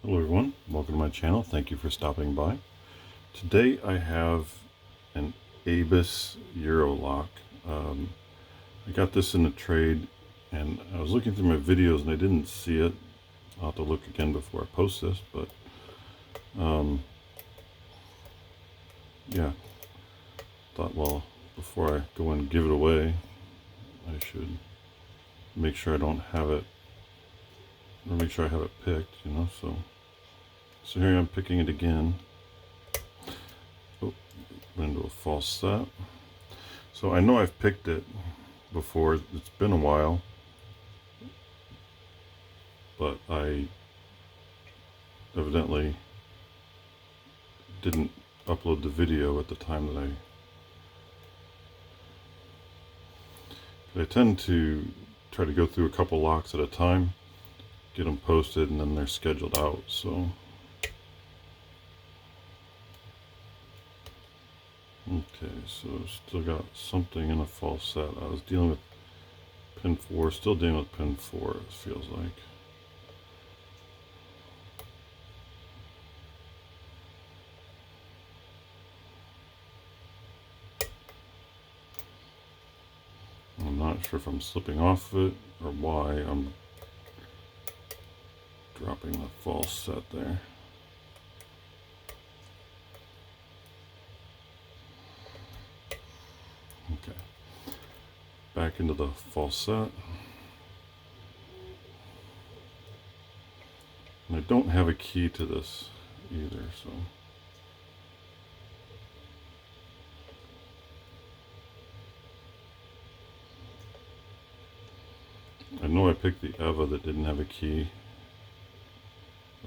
Hello everyone, welcome to my channel. Thank you for stopping by. Today I have an Abus Eurolock. I got this in a trade and I was looking through my videos and I didn't see it. I'll have to look again before I post this, but yeah, thought, well, before I go and give it away, I should make sure I don't have it, or make sure I have it picked, you know. So here I'm picking it again. Oh, went into a false set. So I know I've picked it before. It's been a while, but I evidently didn't upload the video at the time that I tend to try to go through a couple locks at a time, get them posted, and then they're scheduled out. So okay, so still got something in a false set. I was dealing with pin 4, still dealing with pin 4, it feels like. I'm not sure if I'm slipping off it or why I'm dropping the false set there. Okay, back into the false set. And I don't have a key to this either, so I know I picked the Eva that didn't have a key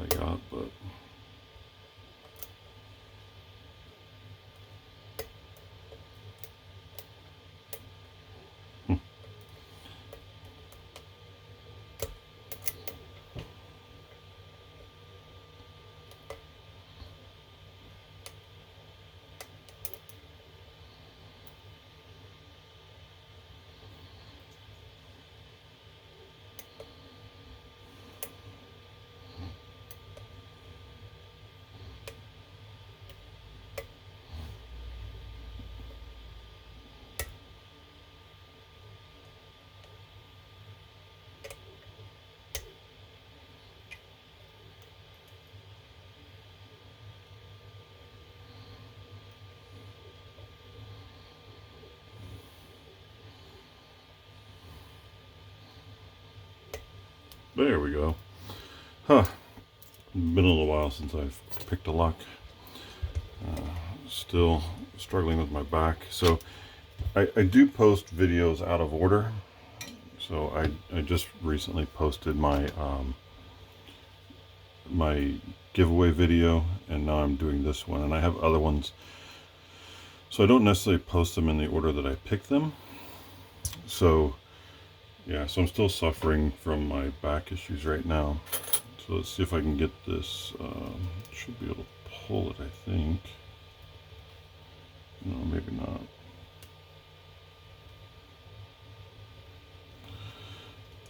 I got, but there we go. Huh. Been a little while since I've picked a lock. Still struggling with my back. So I do post videos out of order. So I just recently posted my my giveaway video, and now I'm doing this one, and I have other ones. So I don't necessarily post them in the order that I pick them. So yeah, so I'm still suffering from my back issues right now. So let's see if I can get this. Should be able to pull it, I think. No, maybe not.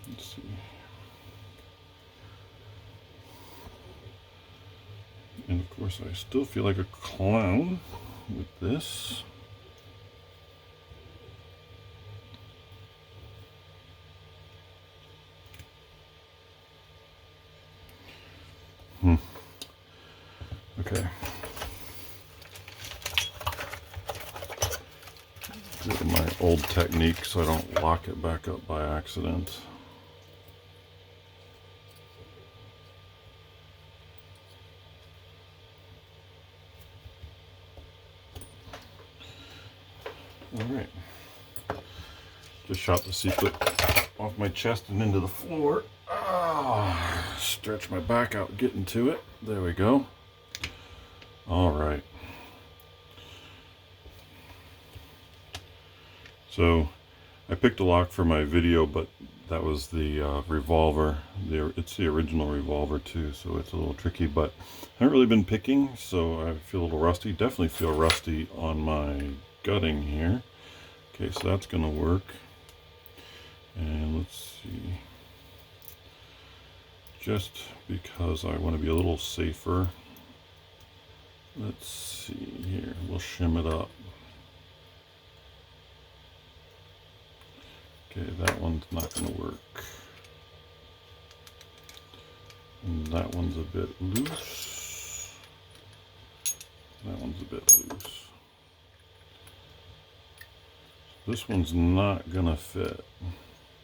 Let's see. And of course, I still feel like a clown with this. Okay. Do my old technique so I don't lock it back up by accident. Alright. Just shot the C-clip off my chest and into the floor. Stretch my back out getting to it. There we go. Alright. So I picked a lock for my video, but that was the revolver. It's the original revolver too, so it's a little tricky, but I haven't really been picking, so I feel a little rusty. Definitely feel rusty on my gutting here. Okay, so that's gonna work. And let's see. just because I want to be a little safer. Let's see here, we'll shim it up. Okay, that one's not going to work. And that one's a bit loose. That one's a bit loose. This one's not going to fit.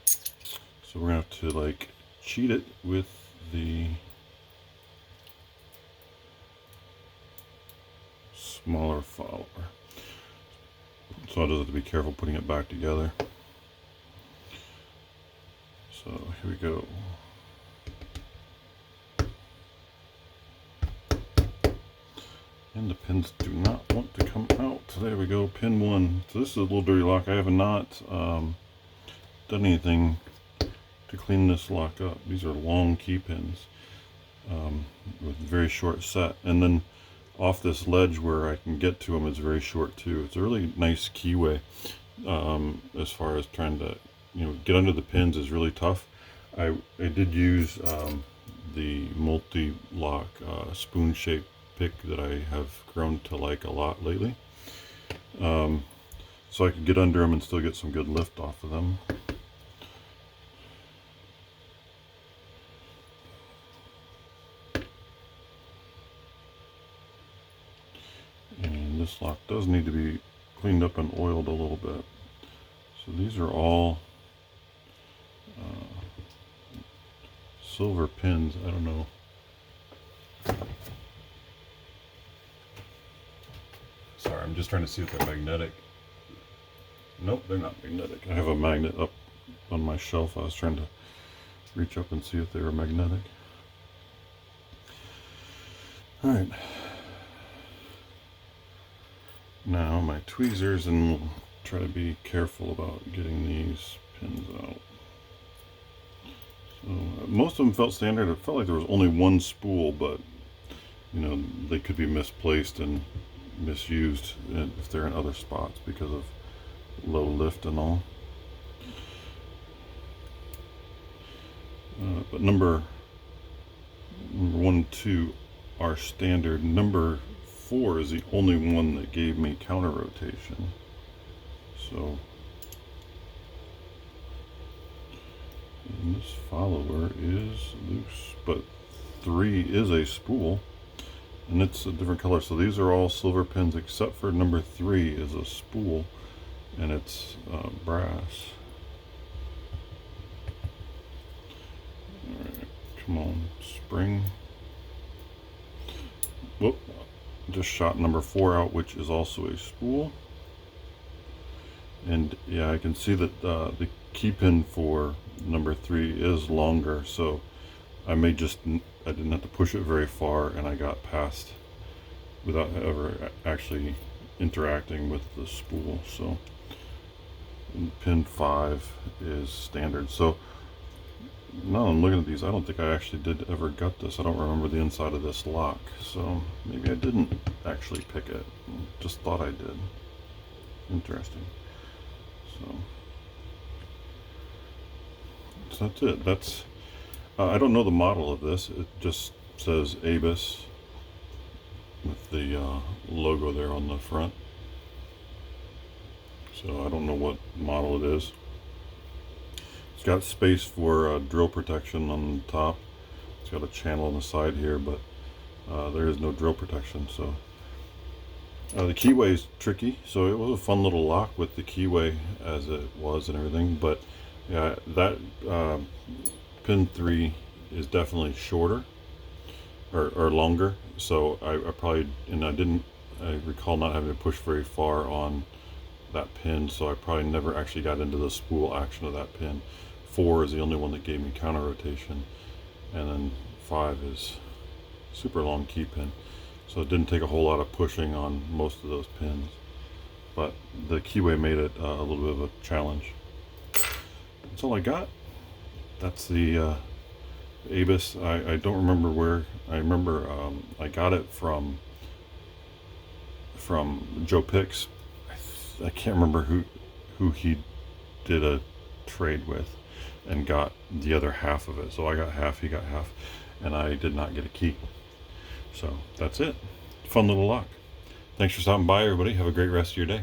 So we're going to have to like cheat it with the smaller follower. So I just have to be careful putting it back together. So here we go. And the pins do not want to come out. There we go, pin 1. So this is a little dirty lock. I have not done anything to clean this lock up. These are long key pins with very short set. And then off this ledge where I can get to them is very short too. It's a really nice keyway as far as trying to get under the pins is really tough. I did use the multi-lock spoon shaped pick that I have grown to like a lot lately, so I could get under them and still get some good lift off of them. And this lock does need to be cleaned up and oiled a little bit. So these are all silver pins. I don't know. Sorry, I'm just trying to see if they're magnetic. Nope, they're not magnetic. I have a magnet up on my shelf. I was trying to reach up and see if they were magnetic. Alright. Now my tweezers, and we'll try to be careful about getting these pins out. So most of them felt standard. It felt like there was only one spool, but they could be misplaced and misused if they're in other spots because of low lift and all. But number 1 and 2 are standard. Number 4 is the only one that gave me counter rotation. So and this follower is loose, but 3 is a spool. And it's a different color. So these are all silver pins except for number 3 is a spool, and it's brass. Alright, come on, spring. Whoop, just shot number 4 out, which is also a spool. And yeah, I can see that the key pin for number 3 is longer, so I didn't have to push it very far, and I got past without ever actually interacting with the spool. So pin 5 is standard. So now I'm looking at these, I don't think I actually did ever gut this. I don't remember the inside of this lock, so maybe I didn't actually pick it. Just thought I did. Interesting. So that's it. That's I don't know the model of this. It just says Abus with the logo there on the front. So I don't know what model it is. It's got space for drill protection on the top. It's got a channel on the side here, but there is no drill protection. So the keyway is tricky. So it was a fun little lock with the keyway as it was and everything. But yeah, that pin 3 is definitely shorter or longer. So I probably, and I recall not having to push very far on that pin, so I probably never actually got into the spool action of that pin. 4 is the only one that gave me counter rotation, and then 5 is super long key pin. So it didn't take a whole lot of pushing on most of those pins, but the keyway made it a little bit of a challenge. That's all I got. That's the Abus. I don't remember where. I remember I got it from Joe Picks. I can't remember who he did a trade with and got the other half of it. So I got half, he got half. and I did not get a key. So that's it. Fun little lock. Thanks for stopping by, everybody. Have a great rest of your day.